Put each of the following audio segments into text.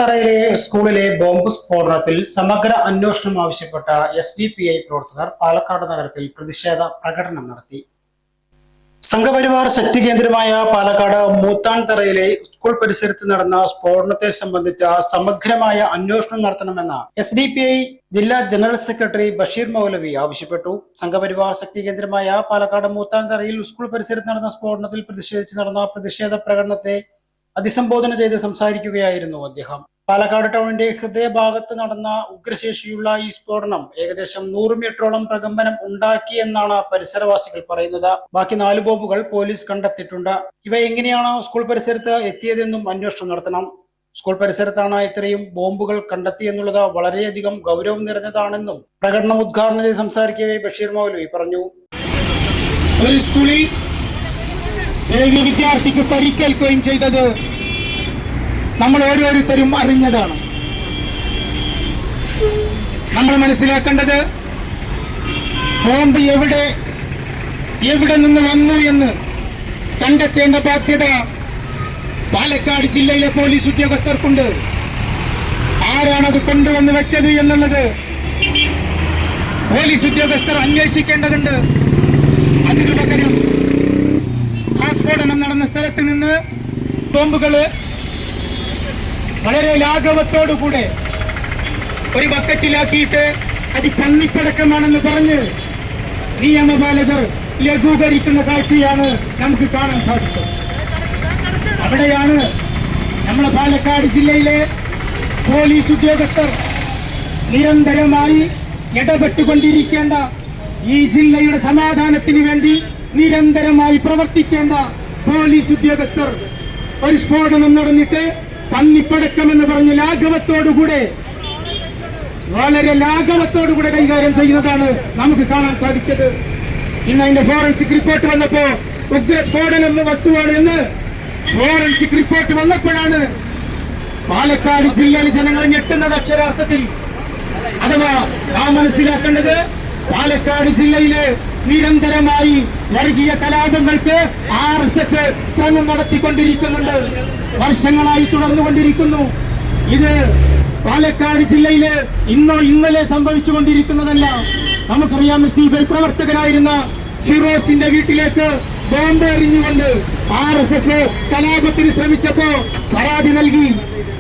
തറയിലെ സ്കൂളിലെ ബോംബ് സ്ഫോടനത്തിൽ സമഗ്ര അന്വേഷണം ആവശ്യപ്പെട്ട SDPI പ്രവർത്തകർ പാലക്കാട് നഗരത്തിൽ പ്രതിഷേധ പ്രകടനം നടത്തി. സംഘപരിവാർ ശക്തി കേന്ദ്രമായ പാലക്കാട് മൂത്താൻതറയിലെ സ്കൂൾ പരിസരത്ത് നടന്ന സ്ഫോടനത്തെ സംബന്ധിച്ച സമഗ്രമായ അന്വേഷണം നടത്തണമെന്ന് SDPI ജില്ലാ ജനറൽ സെക്രട്ടറി ബഷീർ മൗലവി ആവശ്യപ്പെട്ടു. സംഘപരിവാർ ശക്തി കേന്ദ്രമായ പാലക്കാട് മൂത്താൻതറയിൽ സ്കൂൾ പരിസരത്ത് നടന്ന സ്ഫോടനത്തിൽ പ്രതിഷേധിച്ച് നടന്ന പ്രതിഷേധ പ്രകടനത്തെ അഭിസംബോധന ചെയ്ത് സംസാരിക്കുകയായിരുന്നു അദ്ദേഹം. പാലക്കാട് ടൗണിന്റെ ഹൃദയഭാഗത്ത് നടന്ന ഉഗ്രശേഷിയുള്ള ഈ സ്ഫോടനം ഏകദേശം 100 മീറ്ററോളം പ്രകമ്പനം ഉണ്ടാക്കിയെന്നാണ് പരിസരവാസികൾ പറയുന്നത്. ബാക്കി 4 ബോംബുകൾ പോലീസ് കണ്ടെത്തിയിട്ടുണ്ട്. ഇവ എങ്ങനെയാണ് സ്കൂൾ പരിസരത്ത് എത്തിയതെന്നും അന്വേഷണം നടത്തണം. സ്കൂൾ പരിസരത്താണ് ഇത്രയും ബോംബുകൾ കണ്ടെത്തിയെന്നുള്ളത് വളരെയധികം ഗൗരവം നിറഞ്ഞതാണെന്നും പ്രകടനം ഉദ്ഘാടനം ചെയ്ത് സംസാരിക്കവേ ബഷീർ മൗലവി പറഞ്ഞു. ഒരു സ്കൂളിൽ വിദ്യാർത്ഥിക്ക് പരിക്കേൽക്കുകയും ചെയ്തത് നമ്മൾ ഓരോരുത്തരും അറിഞ്ഞതാണ്. നമ്മൾ മനസ്സിലാക്കേണ്ടത് ബോംബ് എവിടെ നിന്ന് വന്നു എന്ന് കണ്ടെത്തേണ്ട ബാധ്യത പാലക്കാട് ജില്ലയിലെ പോലീസ് ഉദ്യോഗസ്ഥർക്കുണ്ട്. ആരാണത് കൊണ്ടുവന്ന് വെച്ചത് എന്നുള്ളത് പോലീസ് ഉദ്യോഗസ്ഥർ അന്വേഷിക്കേണ്ടതുണ്ട്. അതിനു പകരം ആ സ്ഫോടനം നടന്ന സ്ഥലത്ത് നിന്ന് ബോംബുകള് വളരെ ലാഘവത്തോടുകൂടെ ഒരു ബക്കറ്റിലാക്കിയിട്ട് അത് പന്നിപ്പടക്കമാണെന്ന് പറഞ്ഞ് നിയമപാലകർ ലഘൂകരിക്കുന്ന കാഴ്ചയാണ് നമുക്ക് കാണാൻ സാധിച്ചത്. അവിടെയാണ് നമ്മുടെ പാലക്കാട് ജില്ലയിലെ പോലീസ് ഉദ്യോഗസ്ഥർ നിരന്തരമായി ഇടപെട്ടുകൊണ്ടിരിക്കേണ്ട, ഈ ജില്ലയുടെ സമാധാനത്തിന് വേണ്ടി നിരന്തരമായി പ്രവർത്തിക്കേണ്ട പോലീസ് ഉദ്യോഗസ്ഥർ ഒരു സ്ഫോടനം നടന്നിട്ട് പന്നിപ്പടക്കമെന്ന് പറഞ്ഞ് വളരെ ലാഘവത്തോടുകൂടെ കൈകാര്യം ചെയ്യുന്നതാണ് നമുക്ക് കാണാൻ സാധിച്ചത്. ഇന്ന് അതിന്റെ ഫോറൻസിക് റിപ്പോർട്ട് വന്നപ്പോ ഉഗ്രസ്ഫോടനം വസ്തുവാണ് എന്ന് ഫോറൻസിക് റിപ്പോർട്ട് വന്നപ്പോഴാണ് പാലക്കാട് ജില്ലയിലെ ജനങ്ങൾ ഞെട്ടുന്നത് അക്ഷരാർത്ഥത്തിൽ. അഥവാ നാം മനസ്സിലാക്കേണ്ടത് പാലക്കാട് ജില്ലയിലെ നിരന്തരമായി വർഗീയ കലാപങ്ങൾക്ക് RSS ശ്രമം നടത്തിക്കൊണ്ടിരിക്കുന്നുണ്ട്, വർഷങ്ങളായി തുടർന്നുകൊണ്ടിരിക്കുന്നു. ഇത് പാലക്കാട് ജില്ലയില് ഇന്നലെ സംഭവിച്ചുകൊണ്ടിരിക്കുന്നതല്ല. നമുക്കറിയാം, SDPI പ്രവർത്തകരായിരുന്ന ഫിറോസിന്റെ വീട്ടിലേക്ക് ബോംബ് എറിഞ്ഞുകൊണ്ട് RSS കലാപത്തിന് ശ്രമിച്ചപ്പോ പരാതി നൽകി.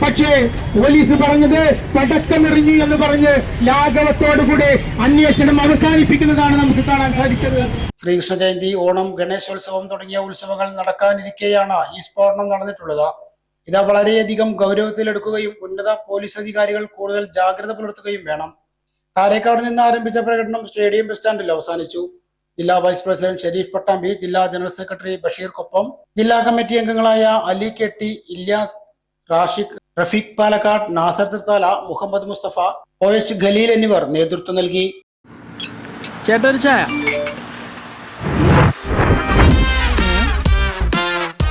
പക്ഷേ പോലീസ് പറഞ്ഞത് പടക്കമെറിഞ്ഞു എന്ന് പറഞ്ഞ് ലാഘവത്തോടുകൂടെ അന്വേഷണം അവസാനിപ്പിക്കുന്നതാണ് നമുക്ക് കാണാൻ സാധിച്ചത്. ശ്രീകൃഷ്ണ ജയന്തി, ഓണം, ഗണേശോത്സവം തുടങ്ങിയ ഉത്സവങ്ങൾ നടക്കാനിരിക്കെയാണ് ഈ സ്ഫോടനം നടന്നിട്ടുള്ളത്. ഇത് വളരെയധികം ഗൗരവത്തിലെടുക്കുകയും ഉന്നത പോലീസ് അധികാരികൾ കൂടുതൽ ജാഗ്രത പുലർത്തുകയും വേണം. താരേക്കാട് നിന്ന് ആരംഭിച്ച പ്രകടനം സ്റ്റേഡിയം ബസ് സ്റ്റാൻഡിൽ അവസാനിച്ചു. ജില്ലാ വൈസ് പ്രസിഡന്റ് ഷെരീഫ് പട്ടാമ്പി, ജില്ലാ ജനറൽ സെക്രട്ടറി ബഷീർക്കൊപ്പം ജില്ലാ കമ്മിറ്റി അംഗങ്ങളായ അലി KT, ഇല്യാസ്, റാഷിഖ്, റഫീഖ് പാലക്കാട്, നാസർ തൃത്താല, മുഹമ്മദ് മുസ്തഫ, OH ഖലീൽ എന്നിവർ നേതൃത്വം നൽകി.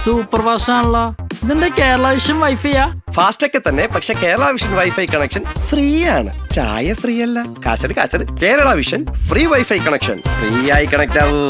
സൂപ്പർ ഫാസ്റ്റ് ആണല്ലോ. ഇതിന്റെ കേരള വിഷൻ വൈഫൈയാ? ഫാസ്റ്റ് ഒക്കെ തന്നെ, പക്ഷെ Kerala Vision wifi connection free ആണ്. ചായ ഫ്രീ അല്ല, കാശട്. Kerala Vision free wifi connection. Free ആയി കണക്ട് ആവൂ.